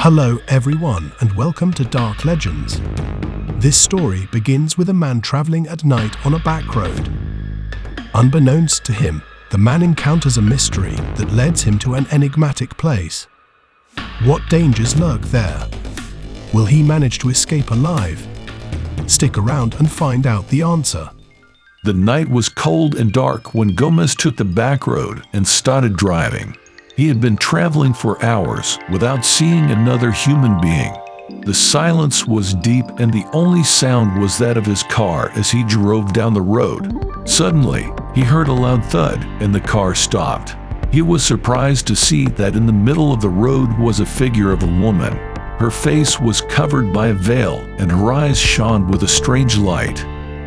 Hello everyone and welcome to Dark Legends. This story begins with a man traveling at night on a back road. Unbeknownst to him, the man encounters a mystery that leads him to an enigmatic place. What dangers lurk there? Will he manage to escape alive? Stick around and find out the answer. The night was cold and dark when Gomez took the back road and started driving. He had been traveling for hours without seeing another human being. The silence was deep and the only sound was that of his car as he drove down the road. Suddenly, he heard a loud thud and the car stopped. He was surprised to see that in the middle of the road was a figure of a woman. Her face was covered by a veil and her eyes shone with a strange light.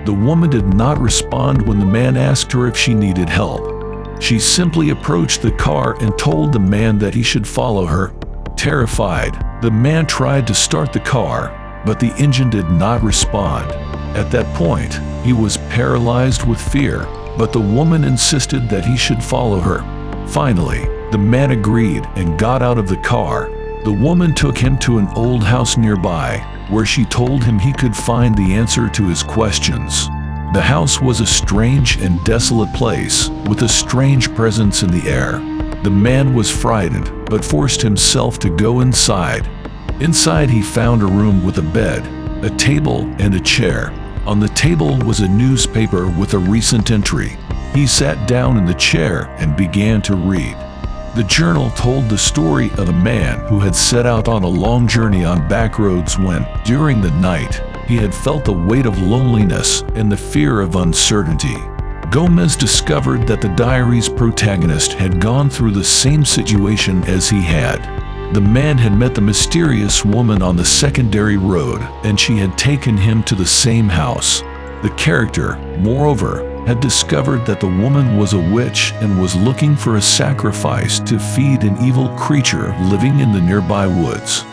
The woman did not respond when the man asked her if she needed help. She simply approached the car and told the man that he should follow her. Terrified, the man tried to start the car, but the engine did not respond. At that point, he was paralyzed with fear, but the woman insisted that he should follow her. Finally, the man agreed and got out of the car. The woman took him to an old house nearby, where she told him he could find the answer to his questions. The house was a strange and desolate place, with a strange presence in the air. The man was frightened, but forced himself to go inside. Inside he found a room with a bed, a table, and a chair. On the table was a newspaper with a recent entry. He sat down in the chair and began to read. The journal told the story of a man who had set out on a long journey on back roads when, during the night, he had felt the weight of loneliness and the fear of uncertainty. Gomez discovered that the diary's protagonist had gone through the same situation as he had. The man had met the mysterious woman on the secondary road, and she had taken him to the same house. The character, moreover, had discovered that the woman was a witch and was looking for a sacrifice to feed an evil creature living in the nearby woods.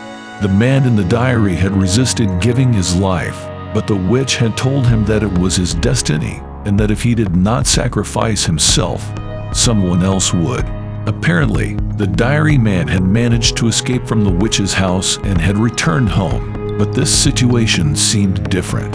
The man in the diary had resisted giving his life, but the witch had told him that it was his destiny, and that if he did not sacrifice himself, someone else would. Apparently, the diary man had managed to escape from the witch's house and had returned home, but this situation seemed different.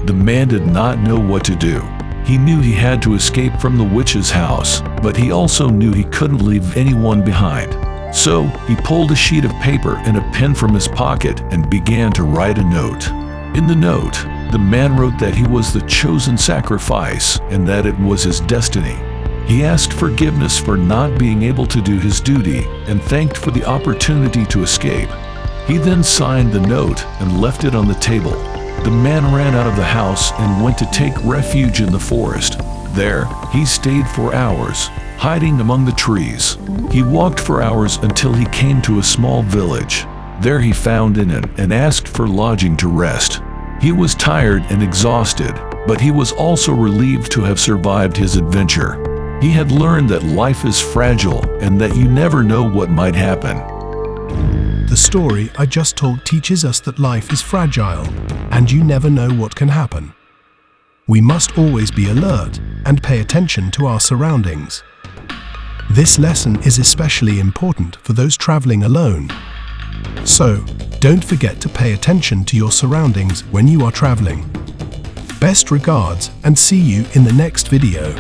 The man did not know what to do. He knew he had to escape from the witch's house, but he also knew he couldn't leave anyone behind. So, he pulled a sheet of paper and a pen from his pocket and began to write a note. In the note, the man wrote that he was the chosen sacrifice and that it was his destiny. He asked forgiveness for not being able to do his duty and thanked for the opportunity to escape. He then signed the note and left it on the table. The man ran out of the house and went to take refuge in the forest. There, he stayed for hours, hiding among the trees. He walked for hours until he came to a small village. There he found an inn and asked for lodging to rest. He was tired and exhausted, but he was also relieved to have survived his adventure. He had learned that life is fragile and that you never know what might happen. The story I just told teaches us that life is fragile, and you never know what can happen. We must always be alert and pay attention to our surroundings. This lesson is especially important for those traveling alone. So, don't forget to pay attention to your surroundings when you are traveling. Best regards and see you in the next video.